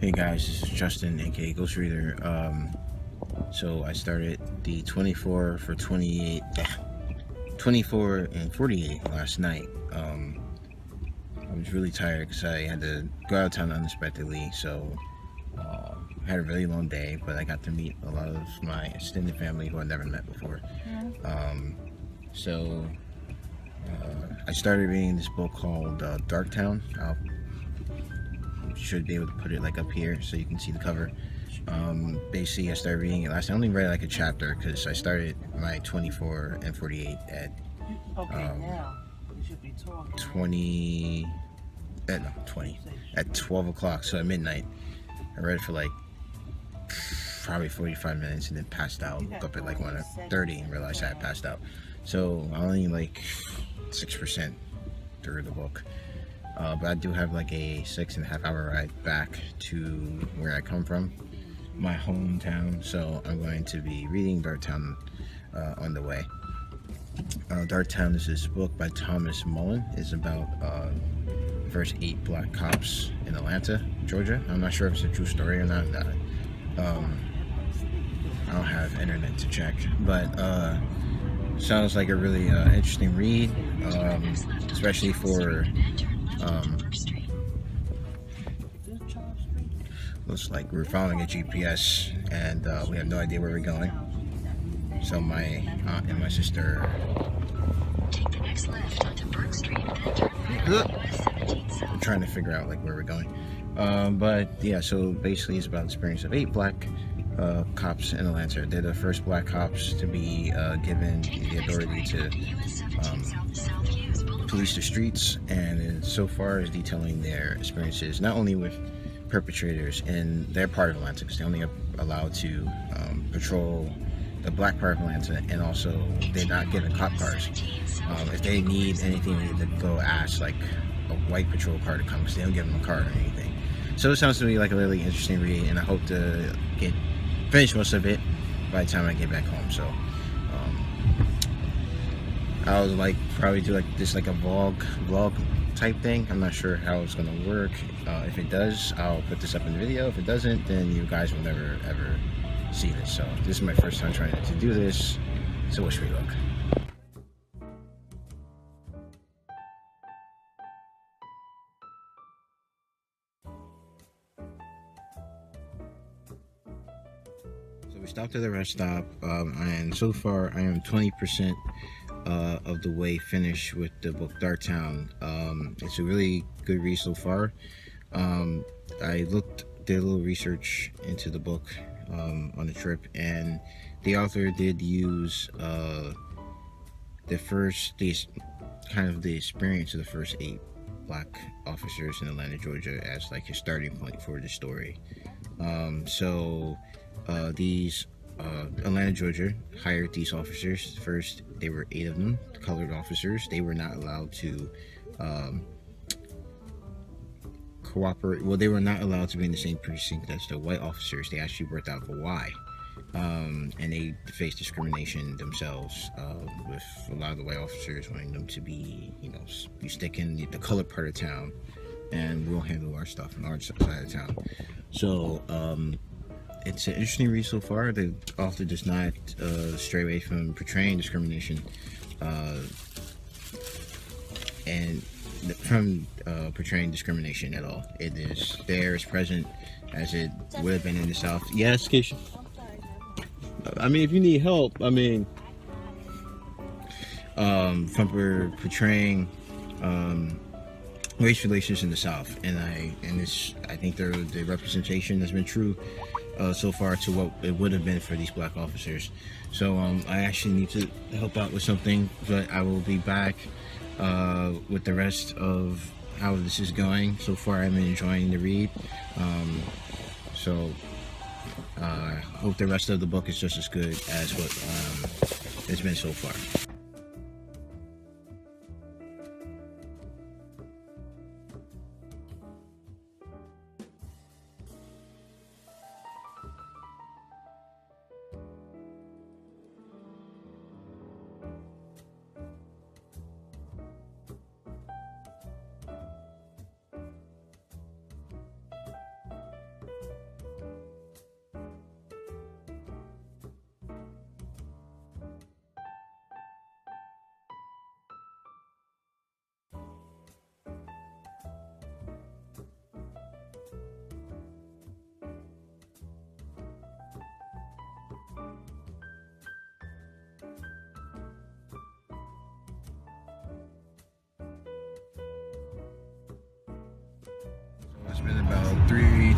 Hey guys, this is Justin, aka Ghost Reader. So I started the 24 for 28, 24 and 48 last night. I was really tired because I had to go out of town unexpectedly, so I had a really long day, but I got to meet a lot of my extended family who I never met before. So I started reading this book called DarkTown. I should be able to put it like up here so you can see the cover. Basically, I started reading it last night. I only read like a chapter because I started my 24 and 48 at 20 at 12 o'clock, so at midnight. I read it for like probably 45 minutes and then passed out. Woke up at like 1:30 and realized I had passed out. So I only like 6% through the book. But I do have like a 6.5 hour ride back to where I come from, my hometown. So I'm going to be reading DarkTown on the way. DarkTown is this book by Thomas Mullen. It's about the first 8 black cops in Atlanta, Georgia. I'm not sure if it's a true story or not. I don't have internet to check, but sounds like a really interesting read, especially for looks like we're following a GPS and we have no idea where we're going. So my aunt and my sister take the next left onto Burke Street, I'm trying to figure out like where we're going. But yeah, so basically it's about the experience of 8 black cops in Atlanta. They're the first black cops to be given the authority to police the streets, and so far is detailing their experiences not only with perpetrators in their part of Atlanta, because they're only allowed to patrol the black part of Atlanta, and also they're not given cop cars. If they need anything, they need to go ask like a white patrol car to come, because they don't give them a car or anything. So it sounds to me like a really interesting read, and I hope to finish most of it by the time I get back home. So I was like probably do like this like a vlog type thing. I'm not sure how it's gonna work. If it does, I'll put this up in the video. If it doesn't, then you guys will never ever see this. So this is my first time trying to do this, so wish me luck. So we stopped at the rest stop, and so far I am 20% of the way finished with the book DarkTown. It's a really good read so far. I did a little research into the book on the trip, and the author did use the experience of the first 8 black officers in Atlanta, Georgia, as like his starting point for the story. These Atlanta, Georgia hired these officers. First, there were 8 of them, colored officers. They were not allowed to cooperate. Well, they were not allowed to be in the same precinct as the white officers. They actually worked out for why. And they faced discrimination themselves with a lot of the white officers wanting them to be, you stick in the colored part of town, and we'll handle our stuff in our side of town. So it's an interesting read so far. The author does not stray away from portraying discrimination and from portraying discrimination at all. It is there, it's present, as it would have been in the South. Yes, Keisha? I mean, if you need help, I mean, from portraying race relations in the South, and I think the representation has been true so far to what it would have been for these black officers. So I actually need to help out with something, but I will be back with the rest of how this is going. So far I'm enjoying the read, so I hope the rest of the book is just as good as what it's been so far.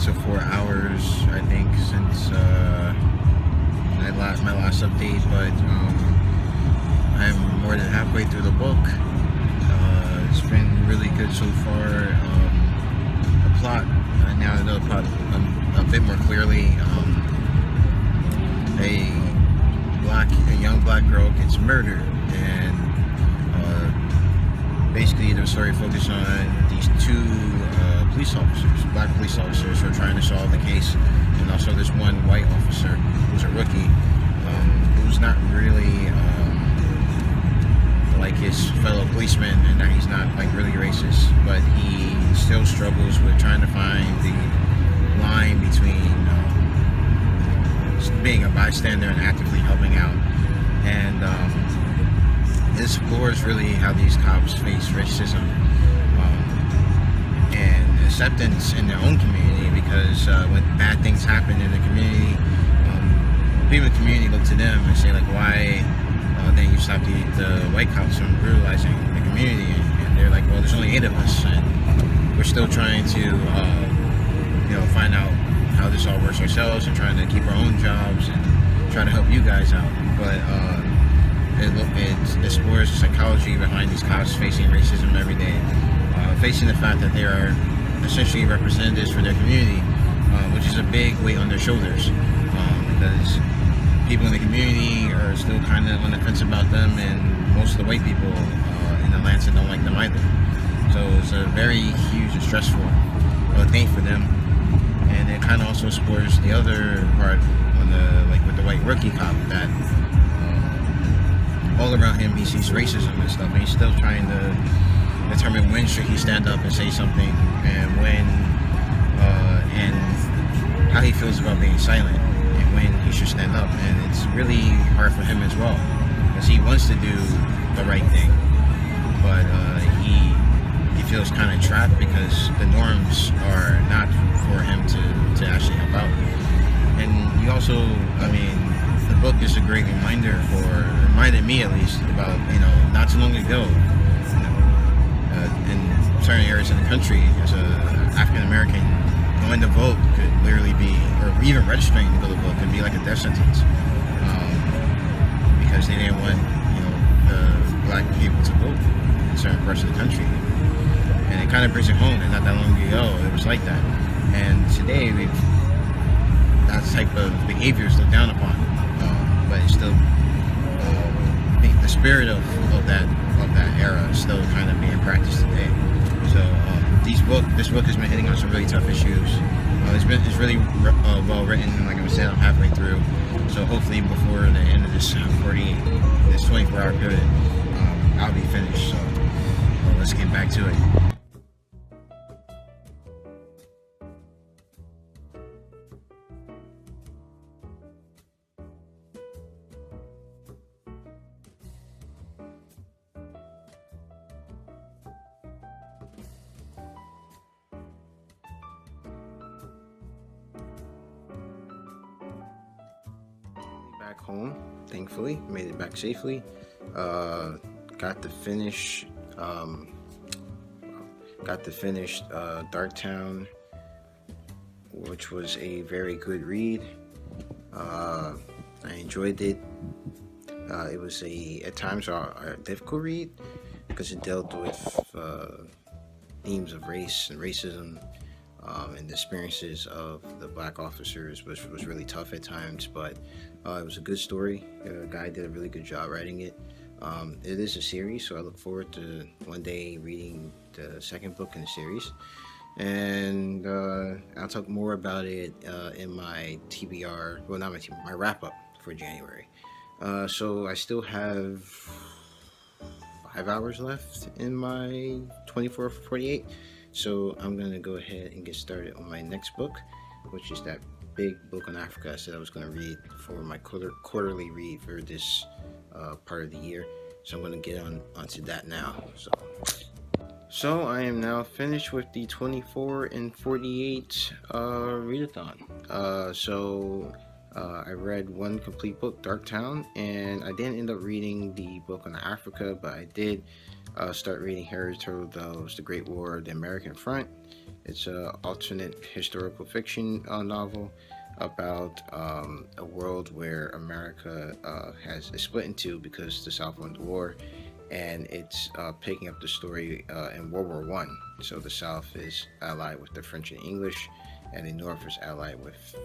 to 4 hours, I think, since my last update, but I'm more than halfway through the book. It's been really good so far. The plot, now I know the plot a bit more clearly. A young black girl gets murdered, and basically the story focused on these two black police officers who are trying to solve the case, and also this one white officer who's a rookie, who's not really like his fellow policeman, and that he's not like really racist, but he still struggles with trying to find the line between being a bystander and actively helping out. And it explores really how these cops face racism and acceptance in their own community, because when bad things happen in the community, people in the community look to them and say, like, why then you stop the white cops from brutalizing the community, and they're like, well, there's only 8 of us, and we're still trying to find out how this all works ourselves, and trying to keep our own jobs and try to help you guys out. But it explores the psychology behind these cops facing racism every day, facing the fact that they are essentially representatives for their community, which is a big weight on their shoulders, because people in the community are still kind of on the fence about them, and most of the white people in Atlanta don't like them either. So it's a very huge and stressful thing for them. And it kind of also explores the other part on with the white rookie cop, that all around him he sees racism and stuff, and he's still trying to determine when should he stand up and say something, and when and how he feels about being silent, and when he should stand up. And it's really hard for him as well, because he wants to do the right thing, but he feels kind of trapped because the norms are not for him to actually help out. And you also, the book is a great reminded me at least about, not too long ago, in certain areas of the country, as a African American, going to vote could literally be, or even registering to go to vote could be like a death sentence, because they didn't want the black people to vote in certain parts of the country. And it kind of brings it home, and not that long ago it was like that. And today that type of behavior is looked down upon, but it's still the spirit of that era is still kind of being practiced today. So this book has been hitting on some really tough issues. It's really well written, and like I said, I'm halfway through. So hopefully before the end of this 24-hour period, I'll be finished. So let's get back to it. Back home, thankfully, made it back safely. Got to finish DarkTown, which was a very good read. I enjoyed it. It was at times a difficult read, because it dealt with themes of race and racism, and the experiences of the black officers, which was really tough at times, but it was a good story. The guy did a really good job writing it. It is a series, so I look forward to one day reading the second book in the series, and I'll talk more about it in my TBR, well, not my TBR, my wrap-up for January. So I still have 5 hours left in my 24 for 48, so I'm going to go ahead and get started on my next book, which is that big book on Africa I said I was going to read for my quarterly read for this part of the year. So I'm going to get onto that now. So I am now finished with the 24 and 48 readathon. I read one complete book, DarkTown, and I didn't end up reading the book on Africa, but I did start reading Harry Turtle's The Great War of the American Front, It's a alternate historical fiction novel about a world where America is split in two because the South won the war, and it's picking up the story in World War One. So the South is allied with the French and English, and the North is allied with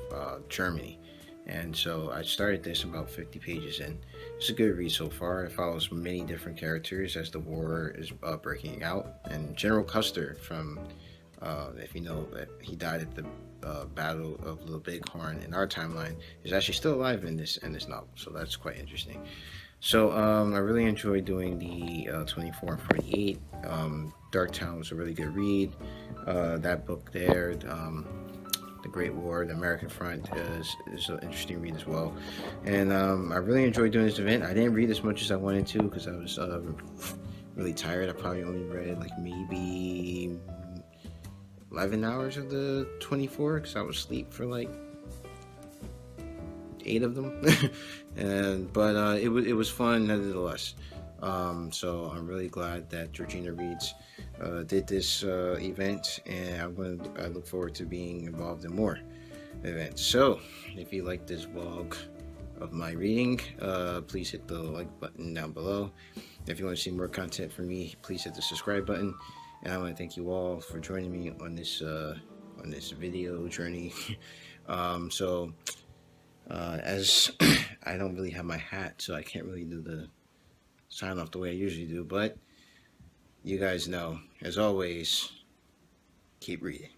Germany. And so I started this about 50 pages in. It's a good read so far. It follows many different characters as the war is breaking out. And General Custer from, if you know, that he died at the Battle of Little Bighorn in our timeline, is actually still alive in this novel. So that's quite interesting. So I really enjoyed doing the 24 and 48. DarkTown was a really good read. That book there, The Great War, The American Front, is an interesting read as well. And I really enjoyed doing this event. I didn't read as much as I wanted to because I was really tired. I probably only read like maybe 11 hours of the 24 because I was asleep for like 8 of them. But it was fun nevertheless. So I'm really glad that Georgina Reads did this event, and I look forward to being involved in more events. So if you like this vlog of my reading, please hit the like button down below. If you want to see more content from me, please hit the subscribe button. And I want to thank you all for joining me on this video journey. As I don't really have my hat, so I can't really do the sign off the way I usually do, but you guys know, as always, keep reading.